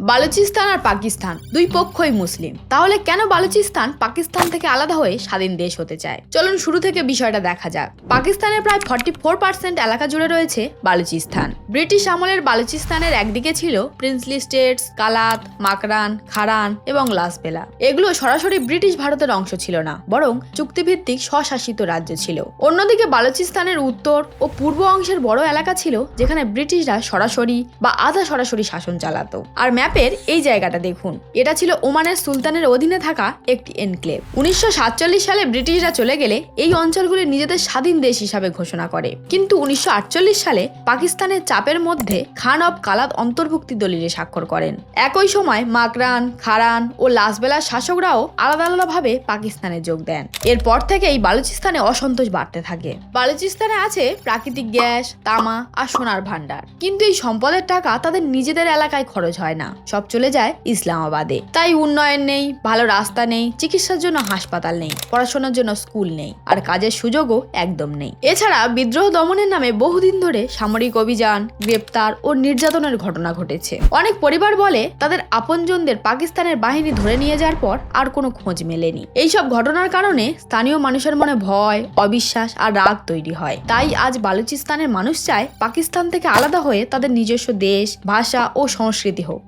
বালুচিস্তান আর পাকিস্তান দুই পক্ষই মুসলিম। তাহলে কেন বালুচিস্তান পাকিস্তান থেকে আলাদা হয়ে স্বাধীন দেশ হতে চায়? চলুন শুরু থেকে বিষয়টা দেখা যাক। পাকিস্তানের প্রায় 44% এলাকা জুড়ে রয়েছে বালুচিস্তান। ব্রিটিশ আমলের বালুচিস্তানের একদিকে ছিল প্রিন্সলি স্টেটস, কালাত, মাকরান, খারান এবং লাসবেলা। এগুলো সরাসরি ব্রিটিশ ভারতের অংশ ছিল না, বরং চুক্তিভিত্তিক স্বশাসিত রাজ্য ছিল। অন্যদিকে বালুচিস্তানের উত্তর ও পূর্ব অংশের বড় এলাকা ছিল যেখানে ব্রিটিশরা সরাসরি বা আধা সরাসরি শাসন চালাতো। আর ম্যাপের এই জায়গাটা দেখুন, এটা ছিল ওমানের সুলতানের অধীনে থাকা একটি এনক্লেভ। 1947 সালে ব্রিটিশরা চলে গেলে এই অঞ্চলগুলি নিজেদের স্বাধীন দেশ হিসাবে ঘোষণা করে, কিন্তু 1948 সালে পাকিস্তানের চাপের মধ্যে খান অব কালাত অন্তর্ভুক্তি দলিলে স্বাক্ষর করেন। একই সময় মাকরান, খারান ও লাসবেলার শাসকরাও আলাদা আলাদাভাবে পাকিস্তানে যোগ দেন। এরপর থেকেই বালুচিস্তানে অসন্তোষ বাড়তে থাকে। বালুচিস্তানে আছে প্রাকৃতিক গ্যাস, তামা আর সোনার ভান্ডার, কিন্তু এই সম্পদের টাকা তাদের নিজেদের এলাকায় খরচ হয় না, সব চলে যায় ইসলামাবাদে। তাই উন্নয়ন নেই, ভালো রাস্তা নেই, চিকিৎসার জন্য হাসপাতাল নেই, পড়াশোনার জন্য স্কুল নেই, আর কাজের সুযোগও একদম নেই। এছাড়া বিদ্রোহ দমনের নামে বহুদিন ধরে সামরিক অভিযান, গ্রেপ্তার ও নির্যাতনের ঘটনা ঘটেছে। অনেক পরিবার বলে তাদের আপনজনদের পাকিস্তানের বাহিনী ধরে নিয়ে যাওয়ার পর আর কোনো খোঁজ মেলেনি। এইসব ঘটনার কারণে স্থানীয় মানুষের মনে ভয়, অবিশ্বাস আর রাগ তৈরি হয়। তাই আজ বালুচিস্তানের মানুষ চায় পাকিস্তান থেকে আলাদা হয়ে তাদের নিজস্ব দেশ, ভাষা ও সংস্কৃতি হোক।